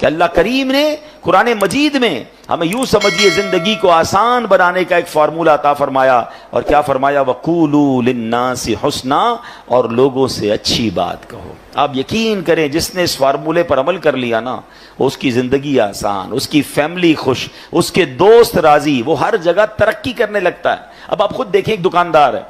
کہ اللہ کریم نے قرآن مجید میں ہمیں یوں سمجھیے زندگی کو آسان بنانے کا ایک فارمولہ عطا فرمایا. اور کیا فرمایا؟ وَقُولُوا لِلنَّاسِ حُسْنًا، اور لوگوں سے اچھی بات کہو. آپ یقین کریں جس نے اس فارمولے پر عمل کر لیا نا، اس کی زندگی آسان، اس کی فیملی خوش، اس کے دوست راضی، وہ ہر جگہ ترقی کرنے لگتا ہے. اب آپ خود دیکھیں، ایک دکاندار ہے،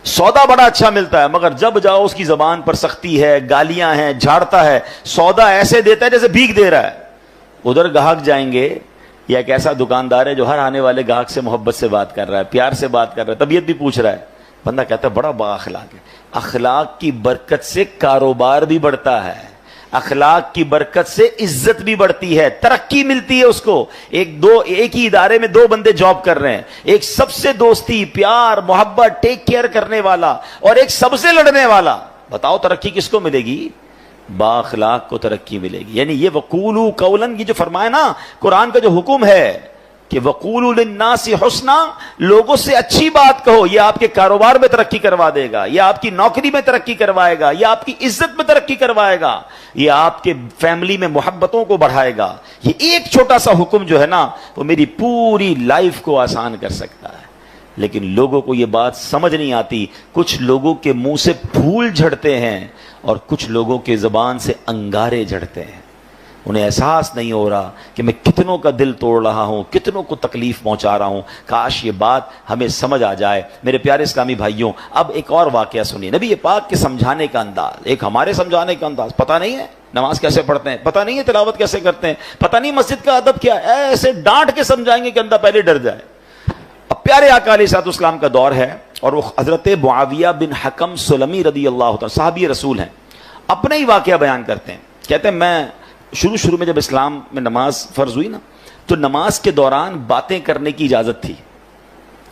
سودا بڑا اچھا ملتا ہے، مگر جب جاؤ اس کی زبان پر سختی ہے، گالیاں ہیں، جھاڑتا ہے، سودا ایسے دیتا ہے جیسے بھیک دے رہا ہے. ادھر گاہک جائیں گے، یا ایک ایسا دکاندار ہے جو ہر آنے والے گاہک سے محبت سے بات کر رہا ہے، پیار سے بات کر رہا ہے، طبیعت بھی پوچھ رہا ہے. بندہ کہتا ہے بڑا با اخلاق ہے. اخلاق کی برکت سے کاروبار بھی بڑھتا ہے، اخلاق کی برکت سے عزت بھی بڑھتی ہے، ترقی ملتی ہے اس کو. ایک ہی ادارے میں دو بندے جاب کر رہے ہیں، ایک سب سے دوستی، پیار، محبت، ٹیک کیئر کرنے والا، اور ایک سب سے لڑنے والا. بتاؤ ترقی کس کو ملے گی؟ با اخلاق کو ترقی ملے گی. یعنی یہ وقولوا قولا، یہ جو فرمایا نا قرآن کا جو حکم ہے کہ وقولوا للناس حسنا، لوگوں سے اچھی بات کہو، یہ آپ کے کاروبار میں ترقی کروا دے گا، یہ آپ کی نوکری میں ترقی کروائے گا، یہ آپ کی عزت میں ترقی کروائے گا، یہ آپ کے فیملی میں محبتوں کو بڑھائے گا. یہ ایک چھوٹا سا حکم جو ہے نا، وہ میری پوری لائف کو آسان کر سکتا ہے. لیکن لوگوں کو یہ بات سمجھ نہیں آتی. کچھ لوگوں کے منہ سے پھول جھڑتے ہیں اور کچھ لوگوں کے زبان سے انگارے جھڑتے ہیں. انہیں احساس نہیں ہو رہا کہ میں کتنوں کا دل توڑ رہا ہوں، کتنوں کو تکلیف پہنچا رہا ہوں. کاش یہ بات ہمیں سمجھ آ جائے. میرے پیارے اسلامی بھائیوں، اب ایک اور واقعہ سنیے. نبی پاک کے سمجھانے کا انداز، ایک ہمارے سمجھانے کا انداز. پتہ نہیں ہے نماز کیسے پڑھتے ہیں، پتہ نہیں ہے تلاوت کیسے کرتے ہیں، پتہ نہیں مسجد کا ادب کیا ہے. ایسے ڈانٹ کے سمجھائیں گے کہ بندہ پہلے ڈر جائے. اب پیارے آقا علیہ الصلوۃ والسلام کا دور ہے، اور وہ حضرت معاویہ بن حکم سلمی رضی اللہ تعالیٰ، صحابی رسول ہیں، اپنا ہی واقعہ بیان کرتے ہیں. کہتے ہیں میں شروع میں جب اسلام میں نماز فرض ہوئی نا، تو نماز کے دوران باتیں کرنے کی اجازت تھی.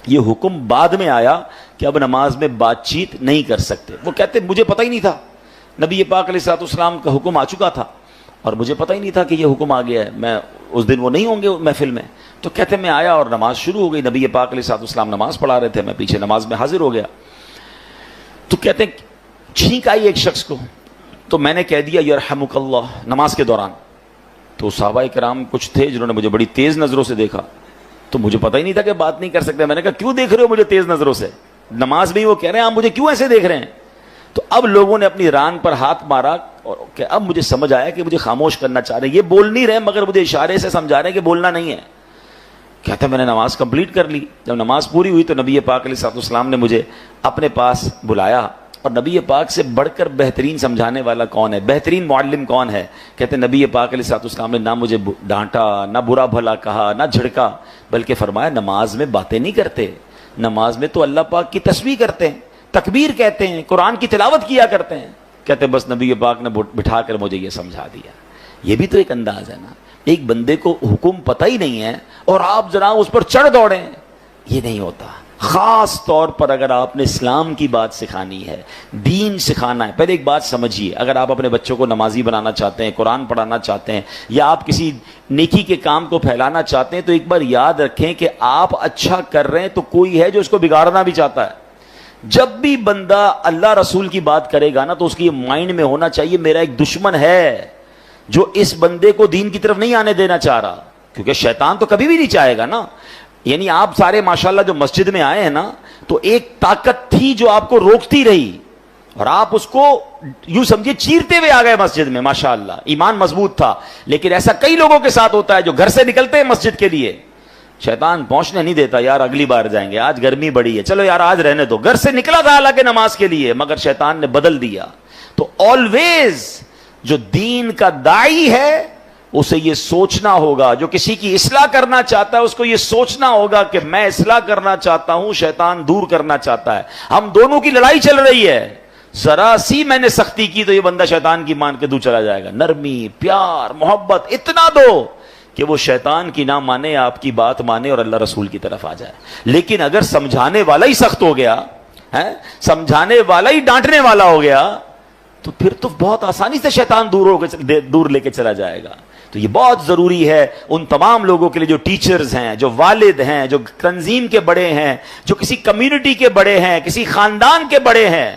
یہ حکم بعد میں آیا کہ اب نماز میں بات چیت نہیں کر سکتے. وہ کہتے مجھے پتہ ہی نہیں تھا، نبی پاک علیہ الصلوۃ والسلام کا حکم آ چکا تھا اور مجھے پتہ ہی نہیں تھا کہ یہ حکم آ گیا ہے. میں اس دن وہ نہیں ہوں گے محفل میں. تو کہتے میں آیا اور نماز شروع ہو گئی. نبی پاک علیہ الصلوۃ والسلام نماز پڑھا رہے تھے، میں پیچھے نماز میں حاضر ہو گیا. تو کہتے ہیں چھینک آئی ایک شخص کو، تو میں نے کہہ دیا یرحمک اللہ نماز کے دوران. تو صحابہ کرام کچھ تھے جنہوں نے مجھے بڑی تیز نظروں سے دیکھا، تو مجھے پتہ ہی نہیں تھا کہ بات نہیں کر سکتے. میں نے کہا کیوں دیکھ رہے ہو مجھے تیز نظروں سے؟ نماز میں ہی وہ کہہ رہے ہیں آپ مجھے کیوں ایسے دیکھ رہے ہیں؟ تو اب لوگوں نے اپنی ران پر ہاتھ مارا، اور کہ اب مجھے سمجھ آیا کہ مجھے خاموش کرنا چاہ رہے ہیں. یہ بول نہیں رہے مگر مجھے اشارے سے سمجھا رہے ہیں کہ بولنا نہیں ہے. کہتا میں نے نماز کمپلیٹ کر لی. جب نماز پوری ہوئی تو نبی پاک علیہ الصلوۃ والسلام نے مجھے اپنے پاس بلایا. اور نبی پاک سے بڑھ کر بہترین سمجھانے والا کون ہے، بہترین معلم کون ہے؟ کہتے نبی پاک علیہ الصلوۃ والسلام نے نہ مجھے ڈانٹا، نہ برا بھلا کہا، نہ جھڑکا، بلکہ فرمایا نماز میں باتیں نہیں کرتے، نماز میں تو اللہ پاک کی تسبیح کرتے ہیں، تکبیر کہتے ہیں، قرآن کی تلاوت کیا کرتے ہیں. کہتے بس نبی پاک نے بٹھا کر مجھے یہ سمجھا دیا. یہ بھی تو ایک انداز ہے نا. ایک بندے کو حکم پتہ ہی نہیں ہے اور آپ جناب اس پر چڑھ دوڑیں، یہ نہیں ہوتا. خاص طور پر اگر آپ نے اسلام کی بات سکھانی ہے، دین سکھانا ہے. پہلے ایک بات سمجھیے، اگر آپ اپنے بچوں کو نمازی بنانا چاہتے ہیں، قرآن پڑھانا چاہتے ہیں، یا آپ کسی نیکی کے کام کو پھیلانا چاہتے ہیں، تو ایک بار یاد رکھیں کہ آپ اچھا کر رہے ہیں تو کوئی ہے جو اس کو بگاڑنا بھی چاہتا ہے. جب بھی بندہ اللہ رسول کی بات کرے گا نا، تو اس کی مائنڈ میں ہونا چاہیے میرا ایک دشمن ہے جو اس بندے کو دین کی طرف نہیں آنے دینا چاہ رہا. کیونکہ شیطان تو کبھی بھی نہیں چاہے گا نا. یعنی آپ سارے ماشاءاللہ جو مسجد میں آئے ہیں نا، تو ایک طاقت تھی جو آپ کو روکتی رہی، اور آپ اس کو یوں سمجھے چیرتے ہوئے آ گئے مسجد میں. ماشاءاللہ ایمان مضبوط تھا. لیکن ایسا کئی لوگوں کے ساتھ ہوتا ہے جو گھر سے نکلتے ہیں مسجد کے لیے، شیطان پہنچنے نہیں دیتا. یار اگلی بار جائیں گے، آج گرمی بڑی ہے، چلو یار آج رہنے دو. گھر سے نکلا تھا حالانکہ نماز کے لیے، مگر شیطان نے بدل دیا. تو آلویز جو دین کا داعی ہے اسے یہ سوچنا ہوگا، جو کسی کی اصلاح کرنا چاہتا ہے اس کو یہ سوچنا ہوگا کہ میں اصلاح کرنا چاہتا ہوں، شیطان دور کرنا چاہتا ہے. ہم دونوں کی لڑائی چل رہی ہے. ذرا سی میں نے سختی کی تو یہ بندہ شیطان کی مان کے دور چلا جائے گا. نرمی، پیار، محبت اتنا دو کہ وہ شیطان کی نہ مانے، آپ کی بات مانے اور اللہ رسول کی طرف آ جائے. لیکن اگر سمجھانے والا ہی سخت ہو گیا ہے، سمجھانے والا ہی ڈانٹنے والا ہو گیا، تو پھر تو بہت آسانی سے شیطان دور لے کے چلا جائے گا. تو یہ بہت ضروری ہے ان تمام لوگوں کے لیے جو ٹیچرز ہیں، جو والد ہیں، جو تنظیم کے بڑے ہیں، جو کسی کمیونٹی کے بڑے ہیں، کسی خاندان کے بڑے ہیں.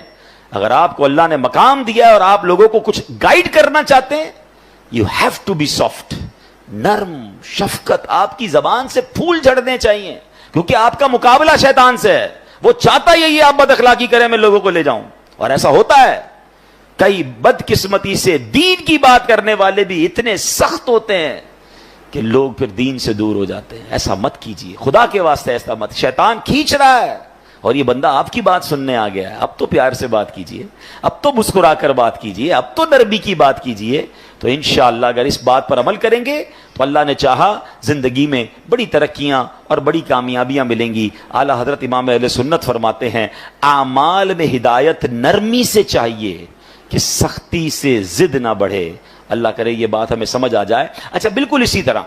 اگر آپ کو اللہ نے مقام دیا ہے اور آپ لوگوں کو کچھ گائیڈ کرنا چاہتے ہیں، you have to be soft. نرم شفقت آپ کی زبان سے پھول جھڑنے چاہیے, کیونکہ آپ کا مقابلہ شیطان سے ہے. وہ چاہتا یہی آپ بد اخلاقی کریں, میں لوگوں کو لے جاؤں, اور ایسا ہوتا ہے. کئی بدقسمتی سے دین کی بات کرنے والے بھی اتنے سخت ہوتے ہیں کہ لوگ پھر دین سے دور ہو جاتے ہیں. ایسا مت کیجیے, خدا کے واسطے ایسا مت. شیطان کھینچ رہا ہے اور یہ بندہ آپ کی بات سننے آ گیا ہے. اب تو پیار سے بات کیجیے, اب تو مسکرا کر بات کیجیے, اب تو نرمی کی بات کیجیے. تو انشاءاللہ اگر اس بات پر عمل کریں گے تو اللہ نے چاہا زندگی میں بڑی ترقیاں اور بڑی کامیابیاں ملیں گی. اعلیٰ حضرت امام اہل سنت فرماتے ہیں اعمال میں ہدایت نرمی سے چاہیے کہ سختی سے ضد نہ بڑھے. اللہ کرے یہ بات ہمیں سمجھ آ جائے. اچھا, بالکل اسی طرح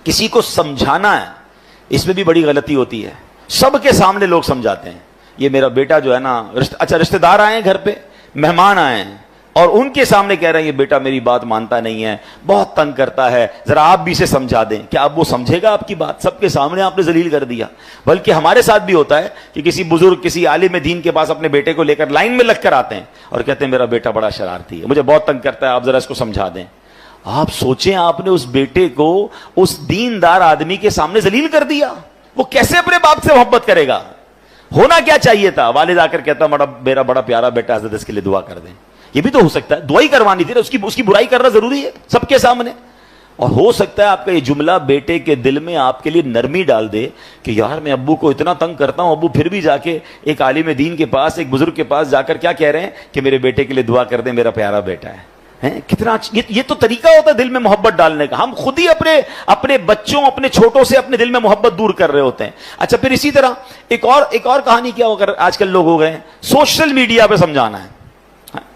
کسی کو سمجھانا ہے, اس میں بھی بڑی غلطی ہوتی ہے. سب کے سامنے لوگ سمجھاتے ہیں, یہ میرا بیٹا جو ہے نا, اچھا رشتہ دار آئے ہیں گھر پہ, مہمان آئے ہیں, اور ان کے سامنے کہہ رہے ہیں یہ بیٹا میری بات مانتا نہیں ہے, بہت تنگ کرتا ہے, ذرا آپ بھی اسے سمجھا دیں. کیا اب وہ سمجھے گا آپ کی بات؟ سب کے سامنے آپ نے ذلیل کر دیا. بلکہ ہمارے ساتھ بھی ہوتا ہے کہ کسی بزرگ, کسی عالم دین کے پاس اپنے بیٹے کو لے کر لائن میں لگ کر آتے ہیں اور کہتے ہیں میرا بیٹا بڑا شرارتی ہے, مجھے بہت تنگ کرتا ہے, آپ ذرا اس کو سمجھا دیں. آپ سوچیں, آپ نے اس بیٹے کو اس دیندار آدمی کے سامنے ذلیل کر دیا, وہ کیسے اپنے باپ سے محبت کرے گا؟ ہونا کیا چاہیے تھا, والد آ کر کہتا میرا بڑا پیارا بیٹا, حضرت اس کے لیے دعا کر دیں. یہ بھی تو ہو سکتا ہے, دعائی کروانی تھی, اس کی برائی کرنا ضروری ہے سب کے سامنے. اور ہو سکتا ہے آپ کا یہ جملہ بیٹے کے دل میں آپ کے لیے نرمی ڈال دے کہ یار میں ابو کو اتنا تنگ کرتا ہوں, ابو پھر بھی جا کے ایک عالم دین کے پاس, ایک بزرگ کے پاس جا کر کیا کہہ رہے ہیں کہ میرے بیٹے کے لیے دعا کر دیں, میرا پیارا بیٹا ہے. کتنا یہ تو طریقہ ہوتا ہے دل میں محبت ڈالنے کا. ہم خود ہی اپنے بچوں, اپنے چھوٹوں سے اپنے دل میں محبت دور کر رہے ہوتے ہیں. اچھا, پھر اسی طرح ایک اور کہانی کیا ہو کر آج کل لوگ ہو گئے ہیں, سوشل میڈیا پہ سمجھانا ہے.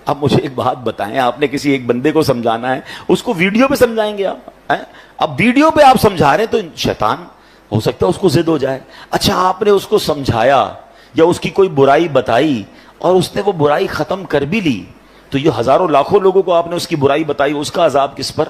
اب مجھے ایک بات بتائیں, آپ نے کسی ایک بندے کو سمجھانا ہے, اس کو ویڈیو پہ سمجھائیں گے آپ؟ اب ویڈیو پہ آپ سمجھا رہے ہیں تو شیطان ہو سکتا ہے اس کو ضد ہو جائے. اچھا, آپ نے اس کو سمجھایا یا اس کی کوئی برائی بتائی اور اس نے وہ برائی ختم کر بھی لی, تو یہ ہزاروں لاکھوں لوگوں کو آپ نے اس کی برائی بتائی, اس کا عذاب کس پر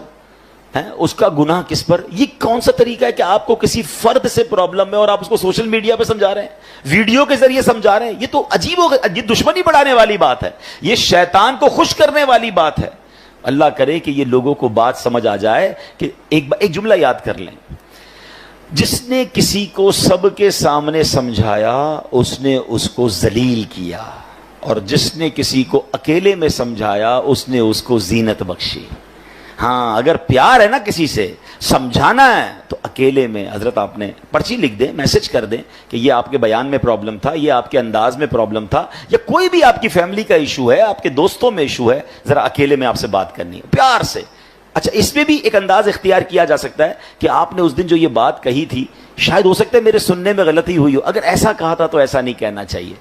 ہے, اس کا گناہ کس پر؟ یہ کون سا طریقہ ہے کہ آپ کو کسی فرد سے پرابلم ہے اور آپ اس کو سوشل میڈیا پہ سمجھا رہے ہیں, ویڈیو کے ذریعے سمجھا رہے ہیں؟ یہ تو عجیب ہو گیا, یہ دشمنی بڑھانے والی بات ہے, یہ شیطان کو خوش کرنے والی بات ہے. اللہ کرے کہ یہ لوگوں کو بات سمجھ آ جائے کہ ایک جملہ یاد کر لیں, جس نے کسی کو سب کے سامنے سمجھایا اس نے اس کو ذلیل کیا, اور جس نے کسی کو اکیلے میں سمجھایا اس نے اس کو زینت بخشی. ہاں, اگر پیار ہے نا کسی سے, سمجھانا ہے تو اکیلے میں, حضرت آپ نے پرچی لکھ دیں, میسج کر دیں کہ یہ آپ کے بیان میں پرابلم تھا, یہ آپ کے انداز میں پرابلم تھا, یا کوئی بھی آپ کی فیملی کا ایشو ہے, آپ کے دوستوں میں ایشو ہے, ذرا اکیلے میں آپ سے بات کرنی ہے پیار سے. اچھا, اس میں بھی ایک انداز اختیار کیا جا سکتا ہے کہ آپ نے اس دن جو یہ بات کہی تھی, شاید ہو سکتا ہے میرے سننے میں غلطی ہوئی ہو, اگر ایسا کہا تھا تو ایسا نہیں کہنا چاہیے,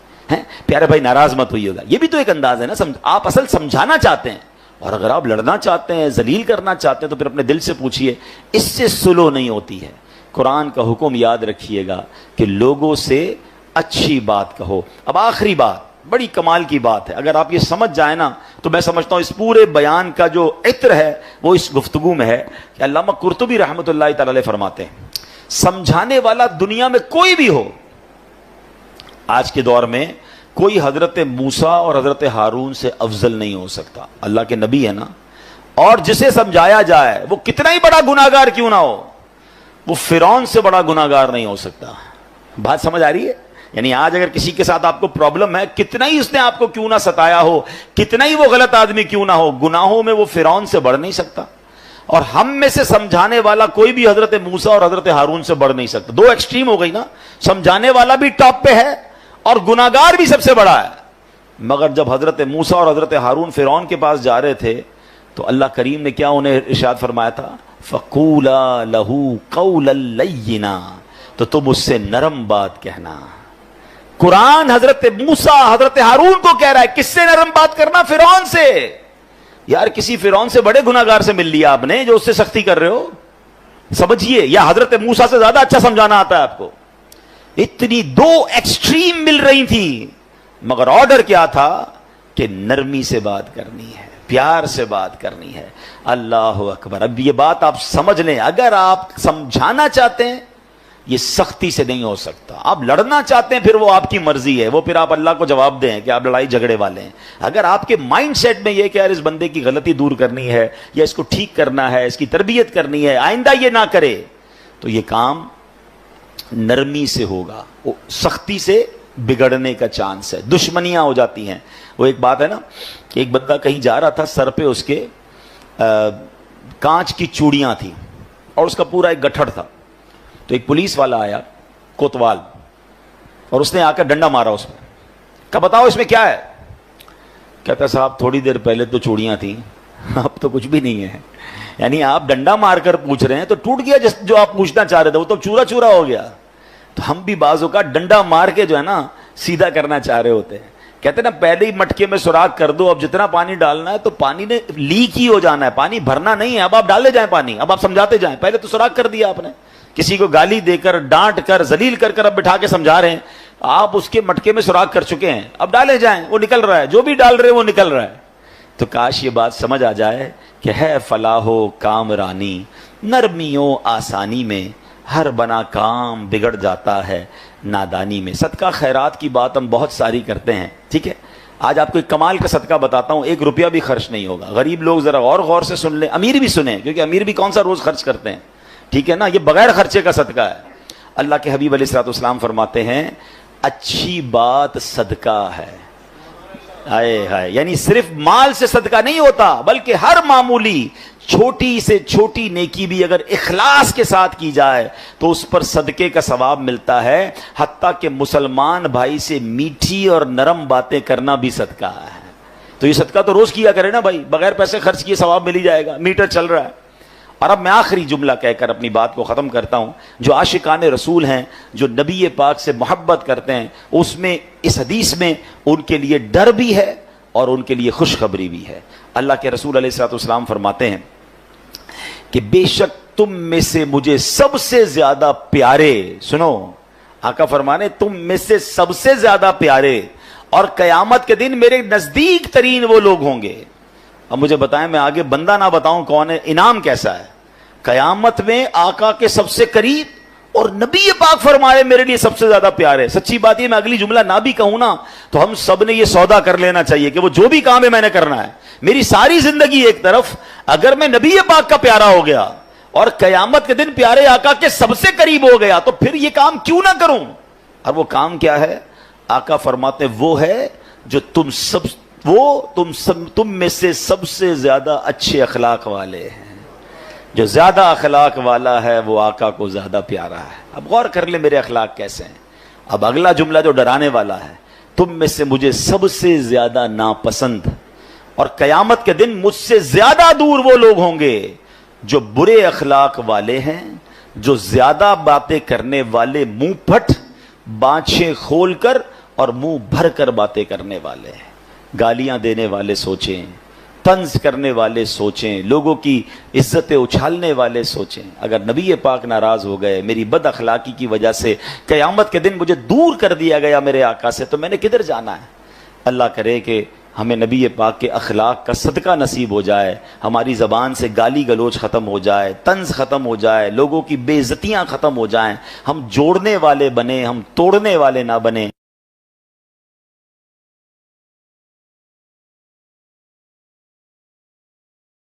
پیارے بھائی ناراض مت ہوئی ہوگا. یہ بھی تو ایک انداز ہے نا, آپ اصل سمجھانا چاہتے ہیں, اور اگر آپ لڑنا چاہتے ہیں, ذلیل کرنا چاہتے ہیں, تو پھر اپنے دل سے پوچھئے, اس سے سلو نہیں ہوتی ہے. قرآن کا حکم یاد رکھیے گا کہ لوگوں سے اچھی بات کہو. اب آخری بات, بڑی کمال کی بات ہے, اگر آپ یہ سمجھ جائیں نا تو میں سمجھتا ہوں اس پورے بیان کا جو عطر ہے وہ اس گفتگو میں ہے. کہ علامہ قرطبی رحمۃ اللہ تعالی علیہ فرماتے ہیں, سمجھانے والا دنیا میں کوئی بھی ہو, آج کے دور میں کوئی حضرت موسیٰ اور حضرت ہارون سے افضل نہیں ہو سکتا. اللہ کے نبی ہے نا, اور جسے سمجھایا جائے وہ کتنا ہی بڑا گناہگار کیوں نہ ہو, وہ فرعون سے بڑا گناہگار نہیں ہو سکتا. بات سمجھ آ رہی ہے؟ یعنی آج اگر کسی کے ساتھ آپ کو پرابلم ہے, کتنا ہی اس نے آپ کو کیوں نہ ستایا ہو, کتنا ہی وہ غلط آدمی کیوں نہ ہو, گناہوں میں وہ فرعون سے بڑھ نہیں سکتا. اور ہم میں سے سمجھانے والا کوئی بھی حضرت موسیٰ اور حضرت ہارون سے بڑھ نہیں سکتا. دو ایکسٹریم ہو گئی نا, سمجھانے والا بھی ٹاپ پہ ہے اور گناہگار بھی سب سے بڑا ہے. مگر جب حضرت موسیٰ اور حضرت ہارون فرعون کے پاس جا رہے تھے تو اللہ کریم نے کیا انہیں ارشاد فرمایا تھا, فَقُولَا لَهُ قَوْلًا لَيِّنًا, تو تم اس سے نرم بات کہنا. قرآن حضرت موسیٰ حضرت ہارون کو کہہ رہا ہے, کس سے نرم بات کرنا؟ فرعون سے. یار کسی فرعون سے بڑے گناہگار سے مل لیا آپ نے جو اس سے سختی کر رہے ہو, سمجھیے. یا حضرت موسیٰ سے زیادہ اچھا سمجھانا آتا ہے آپ کو. اتنی دو ایکسٹریم مل رہی تھی, مگر آرڈر کیا تھا کہ نرمی سے بات کرنی ہے, پیار سے بات کرنی ہے. اللہ اکبر. اب یہ بات آپ سمجھ لیں, اگر آپ سمجھانا چاہتے ہیں یہ سختی سے نہیں ہو سکتا. آپ لڑنا چاہتے ہیں پھر وہ آپ کی مرضی ہے, وہ پھر آپ اللہ کو جواب دیں کہ آپ لڑائی جھگڑے والے ہیں. اگر آپ کے مائنڈ سیٹ میں یہ کہ یار اس بندے کی غلطی دور کرنی ہے یا اس کو ٹھیک کرنا ہے, اس کی تربیت کرنی ہے, آئندہ یہ نہ کرے, تو یہ کام نرمی سے ہوگا. سختی سے بگڑنے کا چانس ہے, دشمنیاں ہو جاتی ہیں. وہ ایک بات ہے نا کہ ایک بندہ کہیں جا رہا تھا, سر پہ اس کے کانچ کی چوڑیاں تھیں اور اس کا پورا ایک گٹھڑ تھا. تو ایک پولیس والا آیا کوتوال, اور اس نے آ کر ڈنڈا مارا اس میں. کہا بتاؤ اس میں کیا ہے؟ کہتا صاحب تھوڑی دیر پہلے تو چوڑیاں تھیں, اب تو کچھ بھی نہیں ہے. یعنی آپ ڈنڈا مار کر پوچھ رہے ہیں تو ٹوٹ گیا جو آپ پوچھنا چاہ رہے تھے, وہ تو چورا چورا ہو گیا. تو ہم بھی بعضوں کا ڈنڈا مار کے جو ہے نا سیدھا کرنا چاہ رہے ہوتے ہیں. کہتے ہیں نا پہلے ہی مٹکے میں سوراخ کر دو, اب جتنا پانی ڈالنا ہے تو پانی نے لیک ہی ہو جانا ہے, پانی بھرنا نہیں ہے. اب آپ ڈالے جائیں پانی, اب آپ سمجھاتے جائیں. پہلے تو سوراخ کر دیا آپ نے, کسی کو گالی دے کر ڈانٹ کر ذلیل کر کر اب بٹھا کے سمجھا رہے ہیں. آپ اس کے مٹکے میں سوراخ کر چکے ہیں, اب ڈالے جائیں, وہ نکل رہا ہے, جو بھی ڈال رہے ہیں وہ نکل رہا ہے. تو کاش یہ بات سمجھ آ جائے کہ ہے فلاح و کامرانی, نرمیوں آسانی میں ہر بنا کام بگڑ جاتا ہے نادانی میں. صدقہ خیرات کی بات ہم بہت ساری کرتے ہیں, ٹھیک ہے. آج آپ کو ایک کمال کا صدقہ بتاتا ہوں, 1 روپیہ بھی خرچ نہیں ہوگا. غریب لوگ ذرا اور غور سے سن لیں, امیر بھی سنیں, کیونکہ امیر بھی کون سا روز خرچ کرتے ہیں, ٹھیک ہے نا. یہ بغیر خرچے کا صدقہ ہے. اللہ کے حبیب علیہ الصلوۃ والسلام فرماتے ہیں اچھی بات صدقہ ہے. ہائے ہائے, یعنی صرف مال سے صدقہ نہیں ہوتا, بلکہ ہر معمولی چھوٹی سے چھوٹی نیکی بھی اگر اخلاص کے ساتھ کی جائے تو اس پر صدقے کا ثواب ملتا ہے. حتیٰ کہ مسلمان بھائی سے میٹھی اور نرم باتیں کرنا بھی صدقہ ہے. تو یہ صدقہ تو روز کیا کرے نا بھائی, بغیر پیسے خرچ کیے ثواب مل ہی جائے گا, میٹر چل رہا ہے. اور اب میں آخری جملہ کہہ کر اپنی بات کو ختم کرتا ہوں. جو عاشقان رسول ہیں, جو نبی پاک سے محبت کرتے ہیں, اس میں اس حدیث میں ان کے لیے ڈر بھی ہے اور ان کے لیے خوشخبری بھی ہے. اللہ کے رسول علیہ الصلوۃ والسلام فرماتے ہیں کہ بے شک تم میں سے مجھے سب سے زیادہ پیارے, سنو آقا فرمانے تم میں سے سب سے زیادہ پیارے اور قیامت کے دن میرے نزدیک ترین وہ لوگ ہوں گے. اب مجھے بتائیں, میں آگے بندہ نہ بتاؤں کون ہے, انعام کیسا ہے. قیامت میں آقا کے سب سے قریب اور نبی پاک فرمائے میرے لیے سب سے زیادہ پیارے. سچی بات یہ میں اگلی جملہ نہ بھی کہوں نا تو ہم سب نے یہ سودا کر لینا چاہیے کہ وہ جو بھی کام ہے میں نے کرنا ہے. میری ساری زندگی ایک طرف, اگر میں نبی پاک کا پیارا ہو گیا اور قیامت کے دن پیارے آقا کے سب سے قریب ہو گیا تو پھر یہ کام کیوں نہ کروں. اور وہ کام کیا ہے؟ آقا فرماتے وہ ہے جو تم میں سے سب سے زیادہ اچھے اخلاق والے ہیں. جو زیادہ اخلاق والا ہے وہ آقا کو زیادہ پیارا ہے. اب غور کر لیں میرے اخلاق کیسے ہیں. اب اگلا جملہ جو ڈرانے والا ہے, تم میں سے مجھے سب سے زیادہ ناپسند اور قیامت کے دن مجھ سے زیادہ دور وہ لوگ ہوں گے جو برے اخلاق والے ہیں, جو زیادہ باتیں کرنے والے, منہ پھٹ, بانچیں کھول کر اور منہ بھر کر باتیں کرنے والے ہیں. گالیاں دینے والے سوچیں, طنز کرنے والے سوچیں, لوگوں کی عزتیں اچھالنے والے سوچیں. اگر نبی پاک ناراض ہو گئے, میری بد اخلاقی کی وجہ سے قیامت کے دن مجھے دور کر دیا گیا میرے آقا سے, تو میں نے کدھر جانا ہے. اللہ کرے کہ ہمیں نبی پاک کے اخلاق کا صدقہ نصیب ہو جائے, ہماری زبان سے گالی گلوچ ختم ہو جائے, طنز ختم ہو جائے, لوگوں کی بے عزتیاں ختم ہو جائیں, ہم جوڑنے والے بنیں, ہم توڑنے والے نہ بنیں.